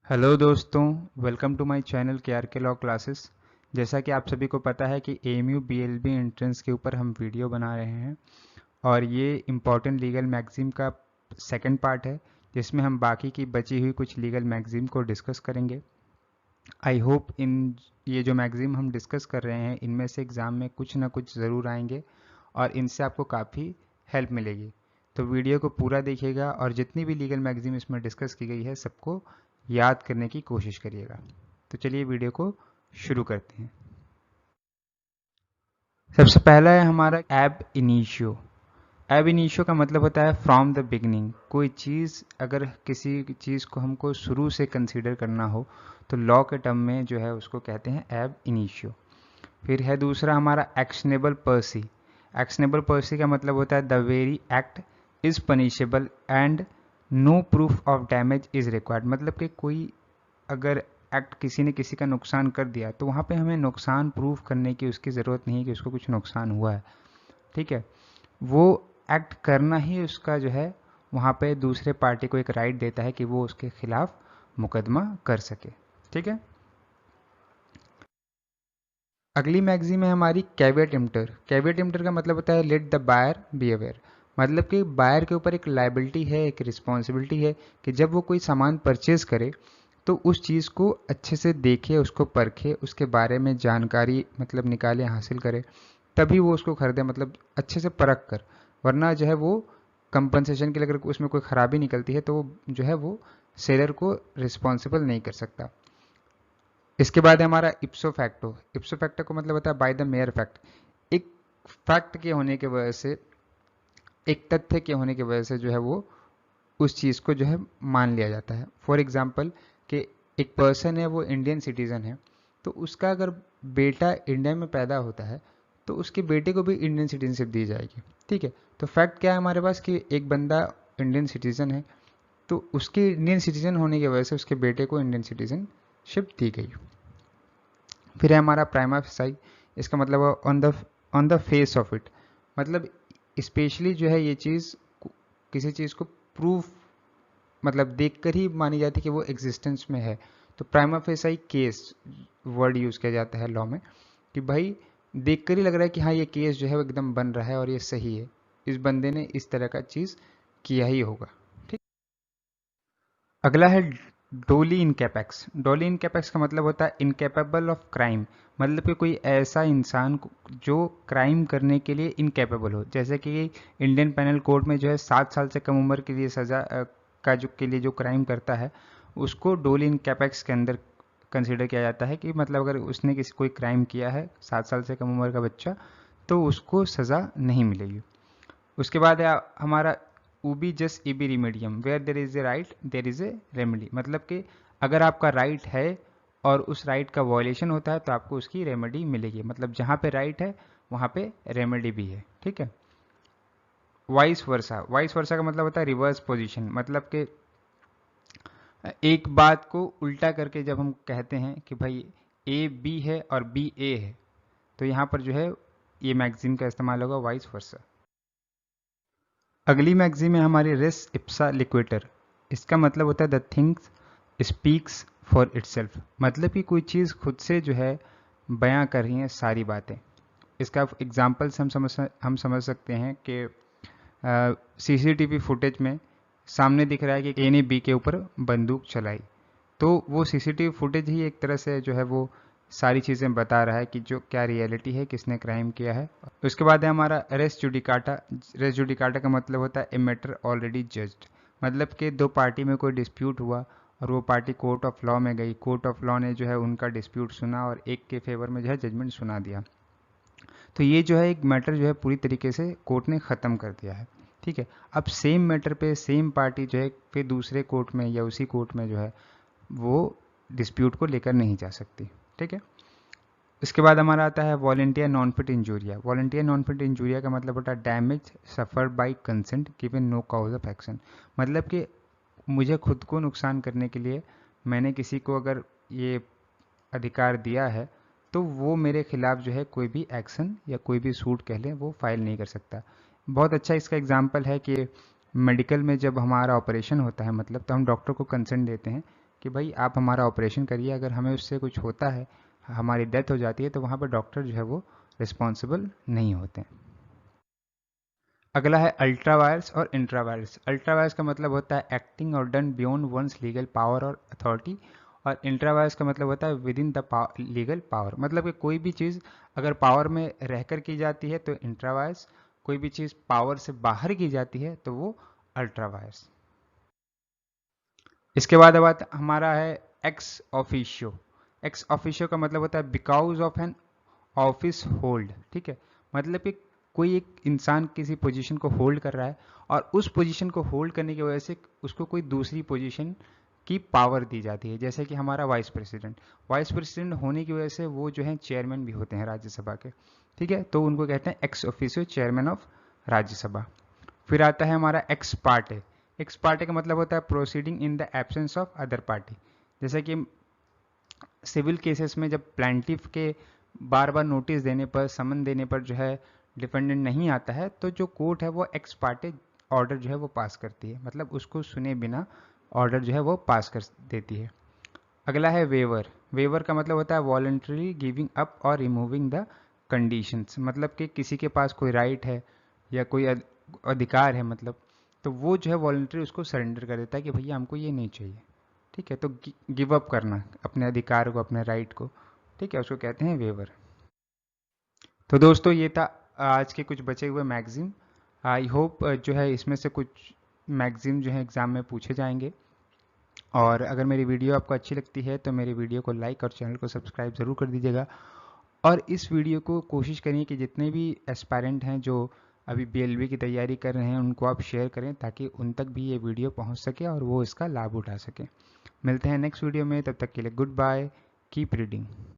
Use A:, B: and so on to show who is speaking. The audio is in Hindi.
A: हेलो दोस्तों, वेलकम टू माय चैनल के लॉ क्लासेस। जैसा कि आप सभी को पता है कि एएमयू बीएलबी एंट्रेंस के ऊपर हम वीडियो बना रहे हैं और ये इम्पॉर्टेंट लीगल मैगजीम का सेकंड पार्ट है जिसमें हम बाकी की बची हुई कुछ लीगल मैगजीम को डिस्कस करेंगे। आई होप ये जो मैगजीम हम डिस्कस कर रहे हैं इनमें से एग्ज़ाम में कुछ ना कुछ ज़रूर आएंगे और इनसे आपको काफ़ी हेल्प मिलेगी। तो वीडियो को पूरा देखिएगा और जितनी भी लीगल मैगजीम इसमें डिस्कस की गई है सबको याद करने की कोशिश करिएगा। तो चलिए वीडियो को शुरू करते हैं। सबसे पहला है हमारा एब इनिशियो। एब इनिशियो का मतलब होता है फ्रॉम द बिगनिंग। कोई चीज़ अगर किसी चीज़ को हमको शुरू से कंसीडर करना हो तो लॉ के टर्म में जो है उसको कहते हैं एब इनिशियो। फिर है दूसरा हमारा एक्शनेबल पर्सी। एक्शनेबल पर्सी का मतलब होता है the very act is punishable and no proof of damage is required. मतलब कि कोई अगर एक्ट किसी ने किसी का नुकसान कर दिया तो वहाँ पे हमें नुकसान प्रूफ करने की उसकी ज़रूरत नहीं है कि उसको कुछ नुकसान हुआ है। ठीक है, वो एक्ट करना ही उसका जो है वहाँ पे दूसरे पार्टी को एक राइट देता है कि वो उसके खिलाफ मुकदमा कर सके। ठीक है, अगली मैगजीम है हमारी कैविएट इम्प्टर। कैविएट इम्प्टर का मतलब होता है let the buyer be aware. मतलब कि बायर के ऊपर एक लाइबिलिटी है, एक रिस्पॉन्सिबिलिटी है कि जब वो कोई सामान परचेज करे तो उस चीज़ को अच्छे से देखे, उसको परखे, उसके बारे में जानकारी मतलब निकाले, हासिल करे, तभी वो उसको खरीदे, मतलब अच्छे से परख कर। वरना जो है वो कंपनसेशन के लिए अगर उसमें कोई खराबी निकलती है तो वो जो है वो सेलर को रिस्पॉन्सिबल नहीं कर सकता। इसके बाद है हमारा इप्सो फैक्टो। इप्सो फैक्टो का मतलब होता है बाय द मेयर फैक्ट। एक फैक्ट के होने की वजह से, एक तथ्य के होने की वजह से जो है वो उस चीज़ को जो है मान लिया जाता है। फॉर एग्जाम्पल कि एक पर्सन है, वो इंडियन सिटीज़न है, तो उसका अगर बेटा इंडिया में पैदा होता है तो उसके बेटे को भी इंडियन सिटीजनशिप दी जाएगी। ठीक है, तो फैक्ट क्या है हमारे पास कि एक बंदा इंडियन सिटीज़न है तो उसके इंडियन सिटीज़न होने की वजह से उसके बेटे को इंडियन सिटीजनशिप दी गई। फिर है हमारा प्राइमा फेसाई। इसका मतलब on the face of it. मतलब स्पेशली जो है ये चीज़ किसी चीज़ को प्रूफ मतलब देखकर ही मानी जाती है कि वो एग्जिस्टेंस में है। तो prima facie case word use किया जाता है लॉ में कि भाई देखकर ही लग रहा है कि हाँ ये केस जो है वो एकदम बन रहा है और ये सही है, इस बंदे ने इस तरह का चीज़ किया ही होगा। ठीक, अगला है डोली इनकैपेक्स। डोली इनकैपेक्स का मतलब होता है इनकेपेबल ऑफ क्राइम। मतलब कि कोई ऐसा इंसान जो क्राइम करने के लिए इनकेपेबल हो। जैसे कि इंडियन पेनल कोड में जो है 7 साल से कम उम्र के लिए सज़ा का जो के लिए जो क्राइम करता है उसको डोली इनकैपेक्स के अंदर कंसिडर किया जाता है कि मतलब अगर उसने किसी कोई क्राइम किया है, 7 साल से कम उम्र का बच्चा, तो उसको सज़ा नहीं मिलेगी। उसके बाद है हमारा उबी जस इबी रिमेडियम, where there is a right there is a remedy. मतलब कि अगर आपका राइट है और उस राइट का वॉयलेशन होता है तो आपको उसकी रेमेडी मिलेगी। मतलब जहाँ पे राइट है वहाँ पे रेमेडी भी है। ठीक है, वाइस वर्सा। वाइस वर्सा का मतलब होता है रिवर्स पोजीशन। मतलब कि एक बात को उल्टा करके जब हम कहते हैं कि भाई ए बी है और बी ए है, तो यहाँ पर जो है ये मैगजीन का इस्तेमाल होगा वाइस वर्सा। अगली मैगजीन है हमारी रेस इप्सा लिक्विटर। इसका मतलब होता है the things speaks for itself. मतलब कि कोई चीज़ खुद से जो है बयां कर रही है सारी बातें। इसका एग्जाम्पल से हम समझ सकते हैं कि सीसीटीवी फुटेज में सामने दिख रहा है कि ए ने बी के ऊपर बंदूक चलाई, तो वो सीसीटीवी फुटेज ही एक तरह से जो है वो सारी चीज़ें बता रहा है कि जो क्या रियलिटी है, किसने क्राइम किया है। उसके बाद है हमारा रेस जुडिकाटा। रेस जुडिकाटा का मतलब होता है ए मैटर ऑलरेडी जज्ड। मतलब कि दो पार्टी में कोई डिस्प्यूट हुआ और वो पार्टी कोर्ट ऑफ लॉ में गई, कोर्ट ऑफ लॉ ने जो है उनका डिस्प्यूट सुना और एक के फेवर में जो है जजमेंट सुना दिया। तो ये जो है एक मैटर जो है पूरी तरीके से कोर्ट ने ख़त्म कर दिया है। ठीक है, अब सेम मैटर पे सेम पार्टी जो है फिर दूसरे कोर्ट में या उसी कोर्ट में जो है वो डिस्प्यूट को लेकर नहीं जा सकती। ठीक है, इसके बाद हमारा आता है volenti non fit injuria. Volenti non fit injuria का मतलब होता है damage suffered by consent given no cause of action. मतलब कि मुझे खुद को नुकसान करने के लिए मैंने किसी को अगर ये अधिकार दिया है तो वो मेरे खिलाफ जो है कोई भी एक्शन या कोई भी सूट कह लें वो फाइल नहीं कर सकता। बहुत अच्छा इसका एग्जांपल है कि मेडिकल में जब हमारा ऑपरेशन होता है मतलब तो हम डॉक्टर को कंसेंट देते हैं कि भाई आप हमारा ऑपरेशन करिए, अगर हमें उससे कुछ होता है, हमारी डेथ हो जाती है, तो वहाँ पर डॉक्टर जो है वो रिस्पॉन्सिबल नहीं होते। अगला है अल्ट्रा वायर्स और इंट्रा वायर्स। अल्ट्रा वायर्स का मतलब होता है एक्टिंग और done beyond one's legal power और अथॉरिटी, और इंट्रा वायर्स का मतलब होता है within the legal power. मतलब कि कोई भी चीज़ अगर पावर में रहकर की जाती है तो इंट्रा वायर्स, कोई भी चीज़ पावर से बाहर की जाती है तो वो अल्ट्रा वायर्स। इसके बाद अब हमारा है एक्स ऑफिशियो। एक्स ऑफिशियो का मतलब होता है because of an office hold. ठीक है, मतलब कि कोई एक इंसान किसी पोजीशन को होल्ड कर रहा है और उस पोजीशन को होल्ड करने की वजह से उसको कोई दूसरी पोजीशन की पावर दी जाती है। जैसे कि हमारा वाइस प्रेसिडेंट होने की वजह से वो जो है चेयरमैन भी होते हैं राज्यसभा के। ठीक है, तो उनको कहते हैं ex officio chairman of Rajya Sabha. फिर आता है हमारा एक्स पार्टे। एक्स पार्टे का मतलब होता है proceeding in the absence of other party. जैसे कि सिविल केसेस में जब प्लांटिफ के बार बार नोटिस देने पर, समन देने पर जो है डिफेंडेंट नहीं आता है, तो जो कोर्ट है वो एक्स पार्टे ऑर्डर जो है वो पास करती है, मतलब उसको सुने बिना ऑर्डर जो है वो पास कर देती है। अगला है वेवर। वेवर का मतलब होता है वॉलंटरी गिविंग अप और रिमूविंग द कंडीशंस। मतलब कि किसी के पास कोई राइट है या कोई अधिकार है, मतलब तो वो जो है वॉलंटरी उसको सरेंडर कर देता है कि भैया हमको ये नहीं चाहिए। ठीक है, तो गिव अप करना अपने अधिकार को, अपने राइट को। ठीक है, उसको कहते हैं वेवर। तो दोस्तों ये था आज के कुछ बचे हुए मैगजीम। आई होप जो है इसमें से कुछ मैगजीम जो है एग्ज़ाम में पूछे जाएंगे। और अगर मेरी वीडियो आपको अच्छी लगती है तो मेरी वीडियो को लाइक और चैनल को सब्सक्राइब ज़रूर कर दीजिएगा। और इस वीडियो को कोशिश करिए कि जितने भी एस्पायरेंट हैं जो अभी बीएलबी की तैयारी कर रहे हैं उनको आप शेयर करें, ताकि उन तक भी ये वीडियो पहुंच सके और वो इसका लाभ उठा सकें। मिलते हैं नेक्स्ट वीडियो में, तब तक के लिए गुड बाय, कीप रीडिंग।